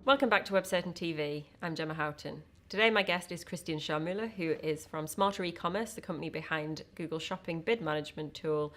Welcome back to WebCertain TV. I'm Gemma Houghton. Today my guest is Scharmüller, who is from Smarter Ecommerce, the company behind Google Shopping bid management tool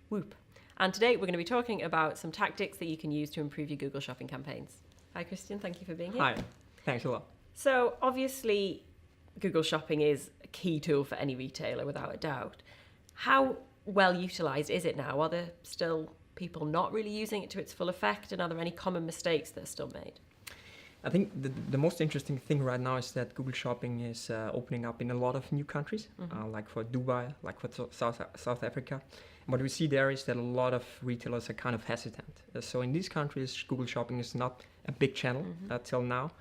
Whoop. And today we're going to be talking about some tactics that you can use to improve your Google Shopping campaigns. Hi Christian, thank you for being here. Hi, thanks a lot. So obviously Google Shopping is a key tool for any retailer without a doubt. How well utilised is it now? Are there still people not really using it to its full effect, and are there any common mistakes that are still made? I think the most interesting thing right now is that Google Shopping is opening up in a lot of new countries, like for Dubai, like for South Africa. And what we see there is that a lot of retailers are kind of hesitant. So in these countries, Google Shopping is not a big channel till now.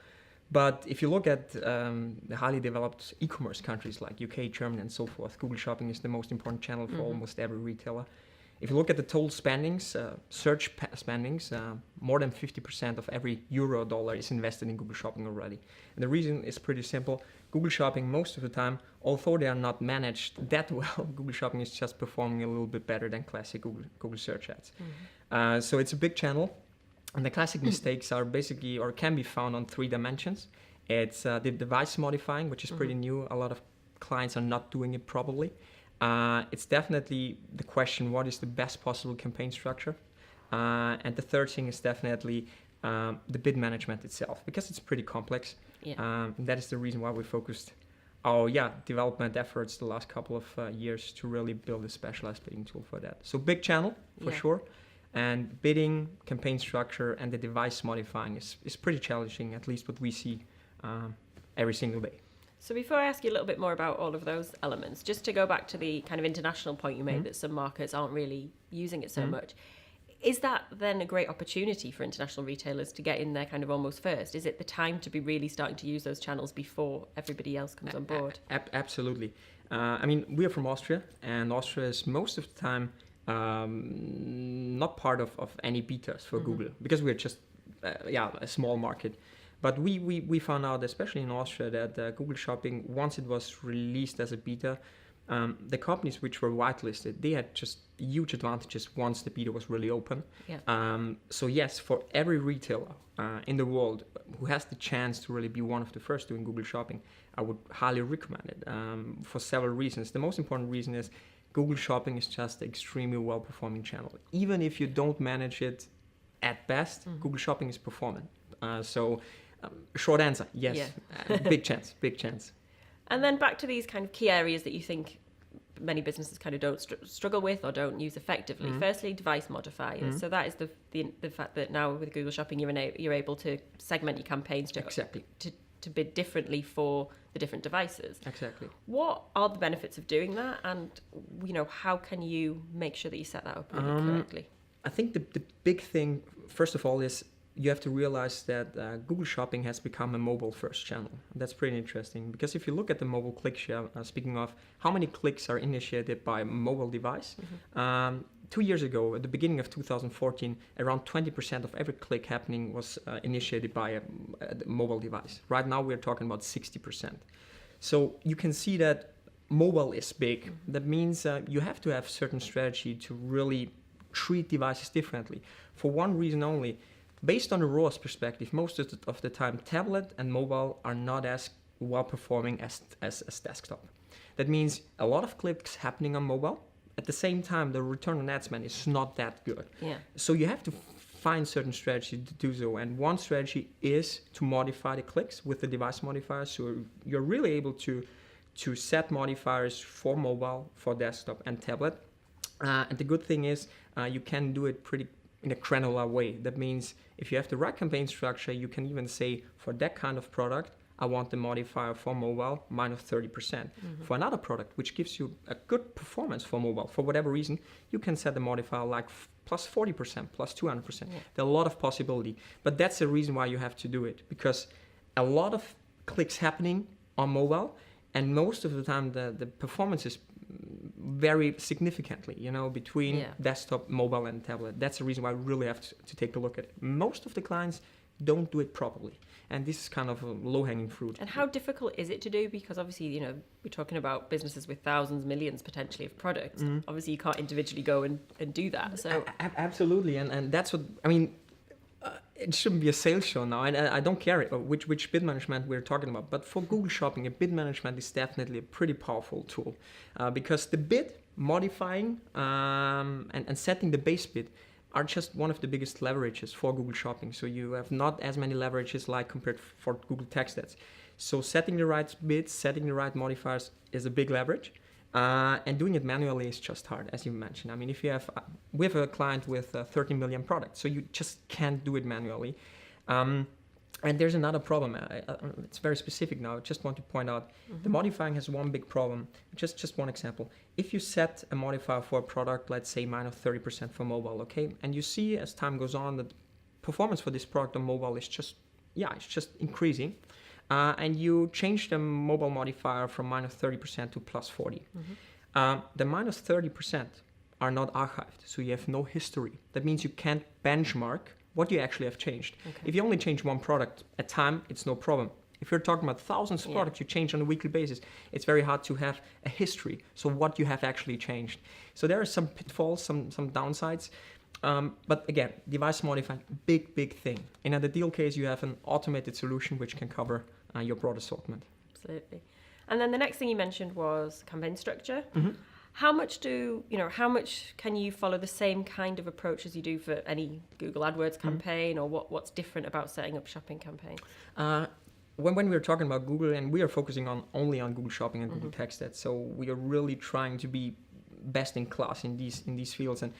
But if you look at the highly developed e-commerce countries like UK, Germany, and so forth, Google Shopping is the most important channel for almost every retailer. If you look at the total spendings, search spendings, more than 50% of every euro dollar is invested in Google Shopping already. And the reason is pretty simple. Google Shopping, most of the time, although they are not managed that well, Google Shopping is just performing a little bit better than classic Google search ads. So it's a big channel. And the classic mistakes are basically, or can be found on 3 dimensions. It's the device modifying, which is pretty new. A lot of clients are not doing it properly. It's definitely the question, what is the best possible campaign structure? And the third thing is definitely the bid management itself, because it's pretty complex. And that is the reason why we focused our development efforts the last couple of years to really build a specialized bidding tool for that. So big channel for sure. And bidding, campaign structure, and the device modifying is pretty challenging, at least what we see every single day. So before I ask you a little bit more about all of those elements, just to go back to the kind of international point you made that some markets aren't really using it so much, is that then a great opportunity for international retailers to get in there kind of almost first? Is it the time to be really starting to use those channels before everybody else comes on board? Absolutely. I mean, we are from Austria, and Austria is most of the time not part of any betas for Google, because we're just a small market. But we found out, especially in Austria, that Google Shopping, once it was released as a beta, the companies which were whitelisted, they had just huge advantages once the beta was really open. So yes, for every retailer in the world who has the chance to really be one of the first doing Google Shopping, I would highly recommend it for several reasons. The most important reason is Google Shopping is just an extremely well-performing channel. Even if you don't manage it at best, Google Shopping is performing. Short answer, yes. Big chance. And then back to these kind of key areas that you think many businesses kind of don't struggle with or don't use effectively. Firstly, device modifiers. So that is the fact that now with Google Shopping you're able to segment your campaigns to bid differently for the different devices. Exactly. What are the benefits of doing that, and how can you make sure that you set that up really correctly? I think the big thing, first of all, is you have to realize that Google Shopping has become a mobile-first channel. That's pretty interesting, because if you look at the mobile click share, speaking of how many clicks are initiated by a mobile device, 2 years ago, at the beginning of 2014, around 20% of every click happening was initiated by a mobile device. Right now, we're talking about 60%. So you can see that mobile is big. That means you have to have certain strategy to really treat devices differently. For one reason only. Based on the ROAS perspective, most of the time, tablet and mobile are not as well performing as desktop. That means a lot of clicks happening on mobile. At the same time, the return on ad spend is not that good. So you have to find certain strategy to do so. And one strategy is to modify the clicks with the device modifiers. So you're really able to set modifiers for mobile, for desktop, and tablet. And the good thing is you can do it pretty in a granular way. That means if you have the right campaign structure, you can even say, for that kind of product, I want the modifier for mobile minus 30%. For another product, which gives you a good performance for mobile, for whatever reason, you can set the modifier like plus 40%, plus 200%. There are a lot of possibility. But that's the reason why you have to do it, because a lot of clicks happening on mobile, and most of the time the performance is vary significantly, between desktop, mobile, and tablet. That's the reason why we really have to take a look at it. Most of the clients don't do it properly. And this is kind of a low-hanging fruit. And how difficult is it to do? Because obviously, you know, we're talking about businesses with thousands, millions potentially of products. Obviously, you can't individually go and do that. So Absolutely, and that's what I mean. It shouldn't be a sales show now, and I don't care which bid management we're talking about. But for Google Shopping, a bid management is definitely a pretty powerful tool, because the bid modifying and setting the base bid are just one of the biggest leverages for Google Shopping. So you have not as many leverages like compared for Google Text Ads. So setting the right bids, setting the right modifiers is a big leverage. And doing it manually is just hard, as you mentioned. I mean, if you have, we have a client with 13 million products, so you just can't do it manually. And there's another problem. It's very specific now. I just want to point out the modifying has one big problem. Just one example. If you set a modifier for a product, let's say minus 30% for mobile, okay, and you see as time goes on that performance for this product on mobile is just, it's just increasing. And you change the mobile modifier from minus 30% to plus 40. The minus 30% are not archived, so you have no history. That means you can't benchmark what you actually have changed. If you only change one product at a time, it's no problem. If you're talking about thousands of products you change on a weekly basis, it's very hard to have a history, so what you have actually changed. So there are some pitfalls, some downsides. But again, device modifying, big thing. In the deal case, you have an automated solution which can cover your broad assortment. Absolutely. And then the next thing you mentioned was campaign structure. How much can you follow the same kind of approach as you do for any Google AdWords campaign, or what's different about setting up shopping campaigns? When we're talking about Google, and we are focusing only on Google Shopping and Google Text Ads, so we are really trying to be best in class in these fields. And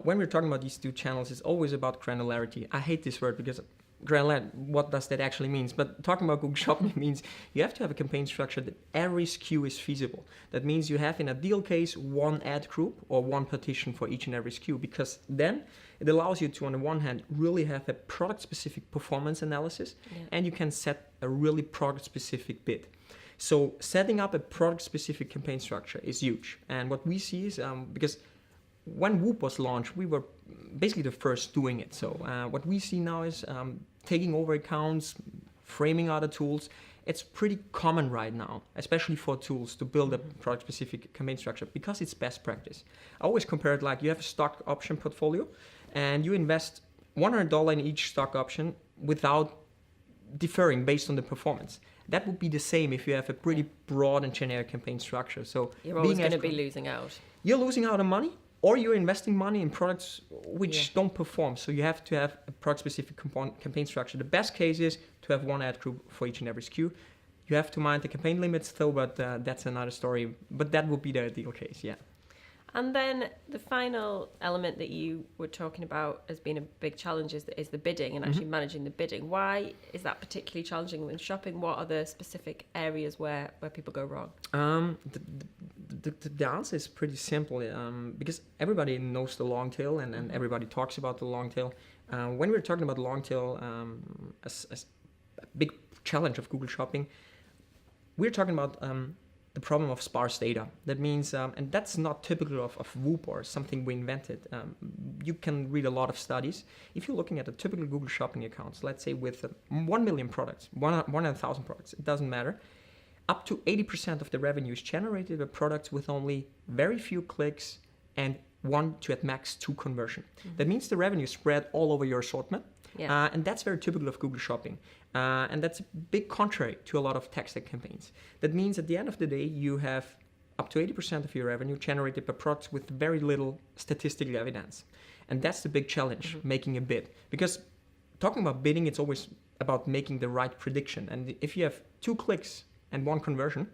when we're talking about these two channels, it's always about granularity. I hate this word because granular, what does that actually mean? But talking about Google Shopping means you have to have a campaign structure that every SKU is feasible. That means you have in a deal case one ad group or one partition for each and every SKU, because then it allows you to, on the one hand, really have a product-specific performance analysis, and you can set a really product-specific bid. So setting up a product-specific campaign structure is huge. And what we see is, because when Whoop was launched, we were basically the first doing it. So what we see now is taking over accounts, framing other tools. It's pretty common right now, especially for tools, to build a product-specific campaign structure because it's best practice. I always compare it like you have a stock option portfolio and you invest $100 in each stock option without differing based on the performance. That would be the same if you have a pretty broad and generic campaign structure. So you're always going to be losing out. You're losing out on money, or you're investing money in products which don't perform. So you have to have a product-specific campaign structure. The best case is to have one ad group for each and every SKU. You have to mind the campaign limits though, but that's another story. But that would be the ideal case, And then the final element that you were talking about as being a big challenge is the bidding and actually managing the bidding. Why is that particularly challenging when shopping? What are the specific areas where people go wrong? The answer is pretty simple, because everybody knows the long tail and everybody talks about the long tail. When we're talking about long tail as a big challenge of Google Shopping, we're talking about the problem of sparse data. That means, and that's not typical of Whoop or something we invented. You can read a lot of studies. If you're looking at a typical Google Shopping accounts, let's say with 1 million products, 100,000 products, it doesn't matter. Up to 80% of the revenue is generated by products with only very few clicks and 1 to at max 2 conversion. That means the revenue is spread all over your assortment. And that's very typical of Google Shopping. And that's a big contrary to a lot of text ad campaigns. That means at the end of the day, you have up to 80% of your revenue generated by products with very little statistical evidence. And that's the big challenge, making a bid. Because talking about bidding, it's always about making the right prediction. And if you have 2 clicks and 1 conversion,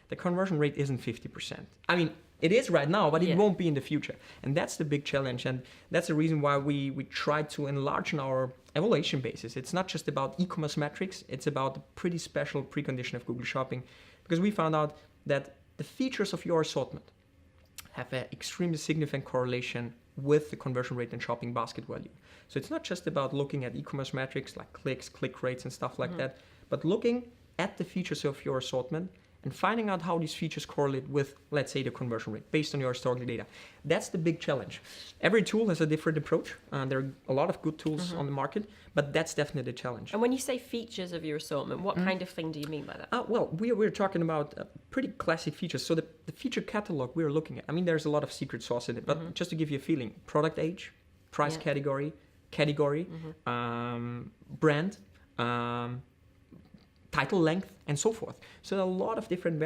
the conversion rate isn't 50%. I mean, it is right now, but it won't be in the future. And that's the big challenge. And that's the reason why we try to enlarge our evaluation basis. It's not just about e-commerce metrics. It's about the pretty special precondition of Google Shopping. Because we found out that the features of your assortment have an extremely significant correlation with the conversion rate and shopping basket value. So it's not just about looking at e-commerce metrics like clicks, click rates and stuff like that, but looking at the features of your assortment and finding out how these features correlate with, let's say, the conversion rate based on your historical data. That's the big challenge. Every tool has a different approach. There are a lot of good tools on the market, but that's definitely the challenge. And when you say features of your assortment, what kind of thing do you mean by that? Well, we're talking about pretty classic features. So the feature catalog we're looking at, I mean, there's a lot of secret sauce in it, but just to give you a feeling, product age, price category, brand, title length, and so forth. So there are a lot of different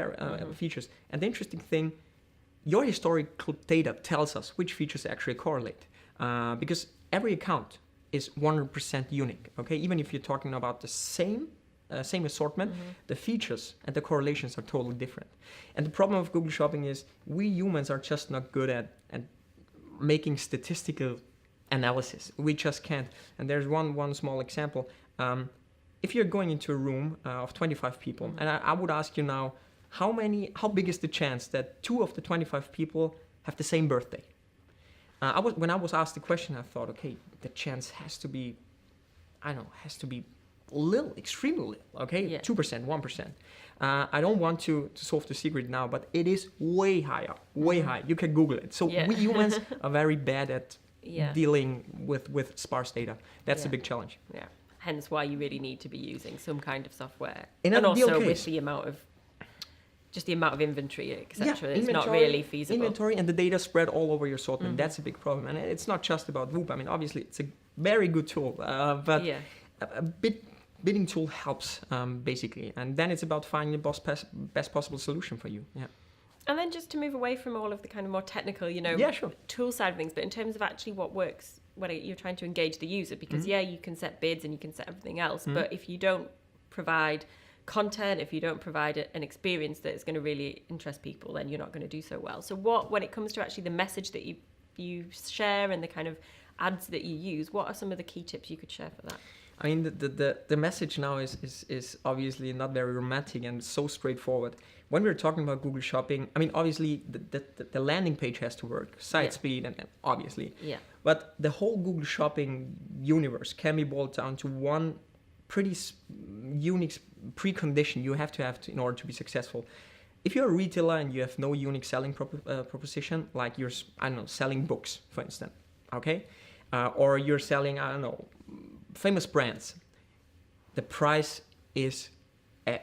features. And the interesting thing, your historical data tells us which features actually correlate, because every account is 100% unique. Okay, even if you're talking about the same assortment, the features and the correlations are totally different. And the problem of Google Shopping is we humans are just not good at making statistical analysis. We just can't. And there's one small example. If you're going into a room of 25 people, and I would ask you now, how big is the chance that 2 of the 25 people have the same birthday? When I was asked the question, I thought, okay, the chance has to be little, extremely little, okay? Yeah. 2%, 1%. I don't want to solve the secret now, but it is way higher, way high. You can Google it. So we humans are very bad at dealing with sparse data. That's the big challenge. Yeah. Hence why you really need to be using some kind of software. In and also case, with the amount of inventory, etc. It's not really feasible. Inventory and the data spread all over your assortment. That's a big problem. And it's not just about Whoop. I mean, obviously, it's a very good tool, but a bidding tool helps, basically. And then it's about finding the best possible solution for you. Yeah. And then just to move away from all of the kind of more technical, tool side of things, but in terms of actually what works when you're trying to engage the user, because you can set bids and you can set everything else, but if you don't provide content, if you don't provide an experience that is going to really interest people, then you're not going to do so well. So when it comes to actually the message that you share and the kind of ads that you use, what are some of the key tips you could share for that? I mean, the message now is obviously not very romantic and so straightforward. When we're talking about Google Shopping, I mean, obviously the landing page has to work, site speed, and obviously. Yeah. But the whole Google Shopping universe can be boiled down to one pretty unique precondition you have to in order to be successful. If you're a retailer and you have no unique selling proposition, like you're, selling books, for instance, okay? Or you're selling, famous brands, the price is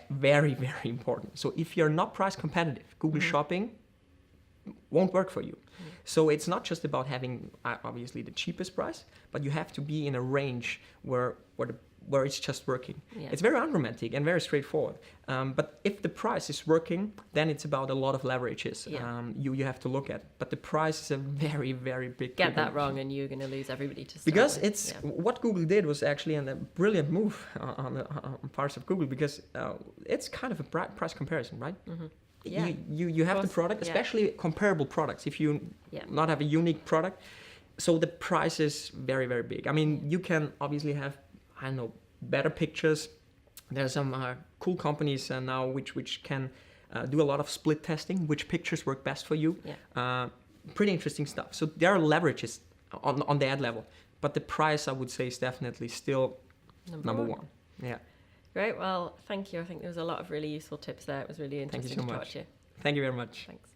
very, very important. So if you're not price competitive, Google Shopping won't work for you. So it's not just about having obviously the cheapest price, but you have to be in a range where it's just working. Yeah. It's very unromantic and very straightforward. But if the price is working, then it's about a lot of leverages you have to look at. But the price is a very, very big. Get that wrong and you're going to lose everybody to start because with. it's what Google did was actually a brilliant move on parts of Google, because it's kind of a price comparison, right? Mm-hmm. Yeah. You have the product, especially comparable products. If you not have a unique product, so the price is very, very big. I mean, you can obviously have better pictures. There's some cool companies now which can do a lot of split testing, which pictures work best for you. Pretty interesting stuff. So there are leverages on the ad level, but the price, I would say, is definitely still number one. Yeah. Great. Well, thank you. I think there was a lot of really useful tips there. It was really interesting to talk to you. Thank you very much. Thanks.